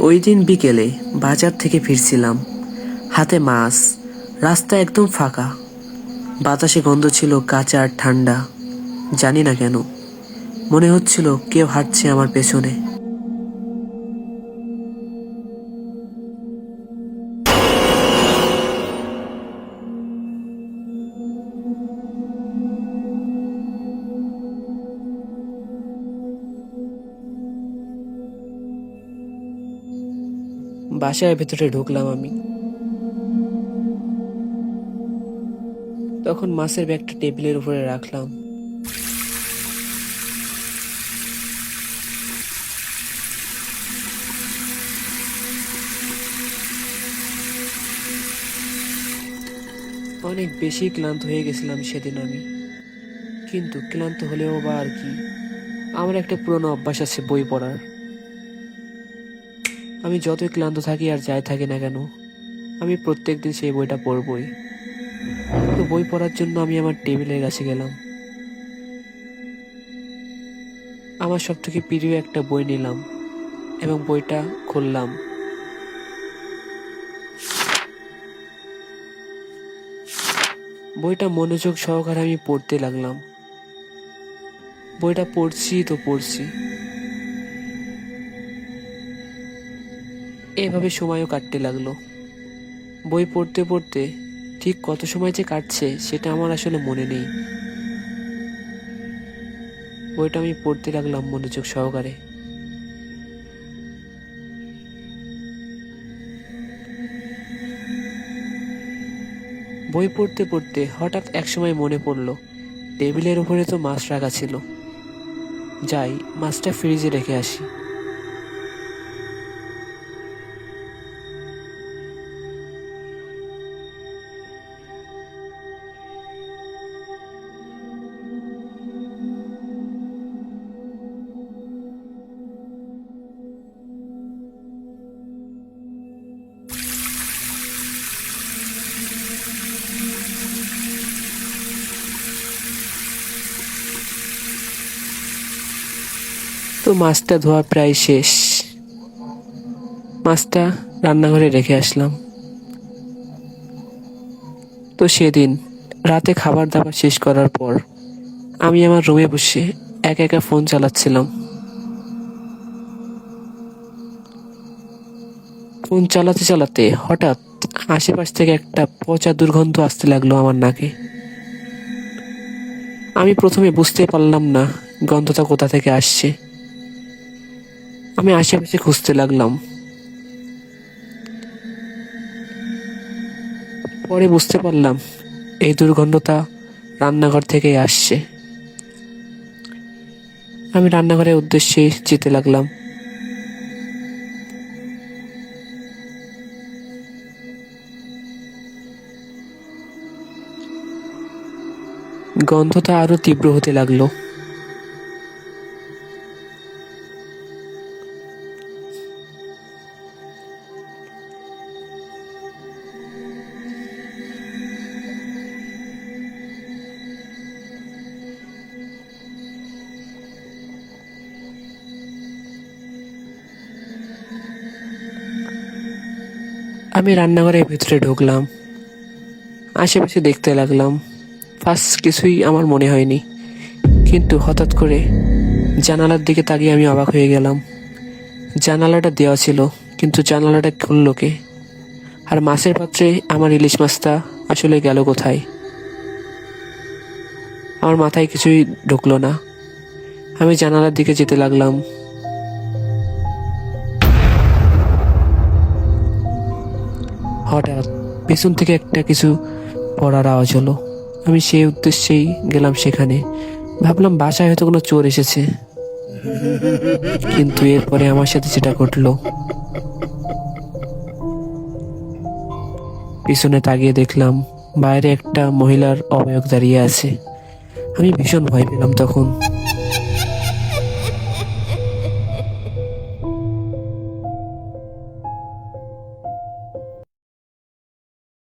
ওই দিন বিকেলে বাজার থেকে ফিরছিলাম, হাতে মাছ, রাস্তা একদম ফাঁকা, বাতাসে গন্ধ ছিল কাঁচা আর ঠান্ডা। জানি না কেন মনে হচ্ছিল কেউ হাঁটছে আমার পেছনে। বাসার ভেতরে ঢুকলাম আমি। তখন মাছের ব্যাগটা টেবিলের উপরে রাখলাম। অনেক বেশি ক্লান্ত হয়ে গেছিলাম সেদিন আমি, কিন্তু ক্লান্ত হলেও বা আর কি, আমার একটা পুরনো অভ্যাস আছে বই পড়ার। আমি যতই ক্লান্ত থাকি আর যাই থাকি না কেন, আমি প্রত্যেকদিন সেই বইটা পড়বই। তো বই পড়ার জন্য আমি আমার টেবিলের কাছে গেলাম, আমার সব থেকে প্রিয় একটা বই নিলাম এবং বইটা খুললাম। বইটা মনোযোগ সহকারে আমি পড়তে লাগলাম। বইটা পড়ছি তো পড়ছি, এভাবে সময়ও কাটতে লাগলো। বই পড়তে পড়তে ঠিক কত সময় যে কাটছে সেটা আমার আসলে মনে নেই। বইটা আমি পড়তে লাগলাম মনোযোগ সহকারে। বই পড়তে পড়তে হঠাৎ একসময় মনে পড়লো টেবিলের উপরে তো মাছ রাখা ছিল, যাই মাছটা ফ্রিজে রেখে আসি। তো মাছটা ধোয়া প্রায় শেষ, মাছটা রান্নাঘরে রেখে আসলাম। তো সেদিন রাতে খাবার দাবার শেষ করার পর আমি আমার রুমে বসে একা একা ফোন চালাচ্ছিলাম। ফোন চালাতে চালাতে হঠাৎ আশেপাশ থেকে একটা পচা দুর্গন্ধ আসতে লাগলো আমার নাকে। আমি প্রথমে বুঝতে পারলাম না গন্ধটা কোথা থেকে আসছে। আমি আশেপাশে খুঁজতে লাগলাম, পরে বুঝতে পারলাম এই দুর্গন্ধটা রান্নাঘর থেকেই আসছে। আমি রান্নাঘরের উদ্দেশ্যে যেতে লাগলাম। গন্ধটা আরো তীব্র হতে লাগলো। আমি রান্নাঘরের ভিতরে ঢুকলাম, আশেপাশে দেখতে লাগলাম। ফার্স্ট কিছুই আমার মনে হয়নি, কিন্তু হঠাৎ করে জানালার দিকে তাকিয়ে আমি অবাক হয়ে গেলাম। জানালাটা দেওয়া ছিল, কিন্তু জানালাটা খুললো কে? আর মাছের পাত্রে আমার ইলিশ মাছটা আসলে গেল কোথায়? আমার মাথায় কিছুই ঢুকলো না। আমি জানালার দিকে যেতে লাগলাম। হঠাৎ পেছন থেকে একটা কিছু পড়ার আওয়াজ হলো। আমি সেই উদ্দেশ্যেই গেলাম সেখানে। ভাবলাম বাসায় হয়তো কোনো চোর এসেছে, কিন্তু এরপরে আমার সাথে যেটা ঘটলো, পিছনে তাকিয়ে দেখলাম বাইরে একটা মহিলার অবয়ব দাঁড়িয়ে আছে। আমি ভীষণ ভয় পেলাম তখন।